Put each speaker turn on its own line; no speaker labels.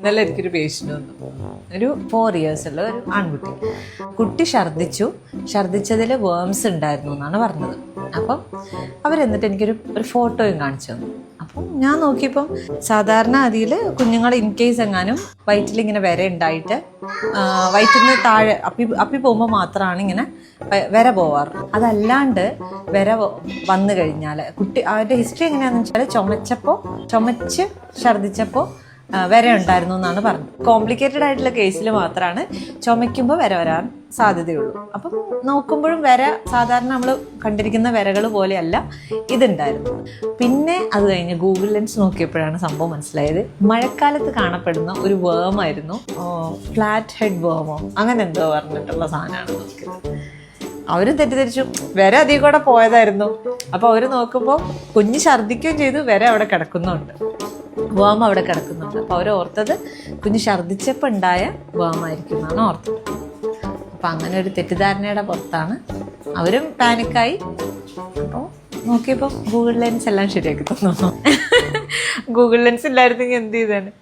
ഇന്നലെ എനിക്കൊരു പേഷ്യൻ്റ് വന്നു, ഒരു 4 years ഉള്ള ഒരു ആൺകുട്ടി. കുട്ടി ഛർദ്ദിച്ചതിൽ വേംസ് ഉണ്ടായിരുന്നു എന്നാണ് പറഞ്ഞത്. അപ്പം അവരെന്നിട്ട് എനിക്കൊരു ഫോട്ടോയും കാണിച്ചു തന്നു. അപ്പം ഞാൻ നോക്കിയപ്പം സാധാരണ അതിൽ കുഞ്ഞുങ്ങൾ ഇൻ കേസ് എങ്ങാനും വയറ്റിലിങ്ങനെ വര ഉണ്ടായിട്ട് വയറ്റിൽ നിന്ന് താഴെ അപ്പി പോകുമ്പോൾ മാത്രമാണ് ഇങ്ങനെ വര പോവാറ്. അതല്ലാണ്ട് വര വന്നു കഴിഞ്ഞാൽ കുട്ടി അവരുടെ ഹിസ്റ്ററി എങ്ങനെയാണെന്ന് വെച്ചാൽ ചുമച്ച് ഛർദ്ദിച്ചപ്പോൾ വര ഉണ്ടായിരുന്നു എന്നാണ് പറഞ്ഞത്. കോംപ്ലിക്കേറ്റഡ് ആയിട്ടുള്ള കേസിൽ മാത്രമാണ് ചുമയ്ക്കുമ്പോൾ വര വരാൻ സാധ്യതയുള്ളൂ. അപ്പം നോക്കുമ്പോഴും വര സാധാരണ നമ്മൾ കണ്ടിരിക്കുന്ന വരകൾ പോലെയല്ല ഇതുണ്ടായിരുന്നു. പിന്നെ അത് കഴിഞ്ഞ് ഗൂഗിൾ ലെൻസ് നോക്കിയപ്പോഴാണ് സംഭവം മനസ്സിലായത്. മഴക്കാലത്ത് കാണപ്പെടുന്ന ഒരു വേമായിരുന്നു, ഫ്ലാറ്റ് ഹെഡ് വേമോ അങ്ങനെ എന്തോ പറഞ്ഞിട്ടുള്ള സാധനമാണ് നോക്കിയത്. അവർ തെറ്റിദ്ധരിച്ചു, വര അതിൽ കൂടെ പോയതായിരുന്നു. അപ്പോൾ അവർ നോക്കുമ്പോൾ കുഞ്ഞ് ഛർദ്ദിക്കുകയും ചെയ്തു, വര അവിടെ കിടക്കുന്നുണ്ട്, വേം അവിടെ കിടക്കുന്നുണ്ട്. അപ്പോൾ അവർ ഓർത്തത് കുഞ്ഞ് ഛർദ്ദിച്ചപ്പോൾ ഉണ്ടായ വേമായിരിക്കും എന്നാണ് ഓർത്തത്. അപ്പം അങ്ങനെ ഒരു തെറ്റിദ്ധാരണയുടെ പുറത്താണ് അവരും പാനിക്കായി. അപ്പോൾ നോക്കിയപ്പോൾ ഗൂഗിൾ ലെൻസ് എല്ലാം ശരിയാക്കി തന്നു. ഗൂഗിൾ ലെൻസ് ഇല്ലായിരുന്നെങ്കിൽ എന്ത് ചെയ്താണ്.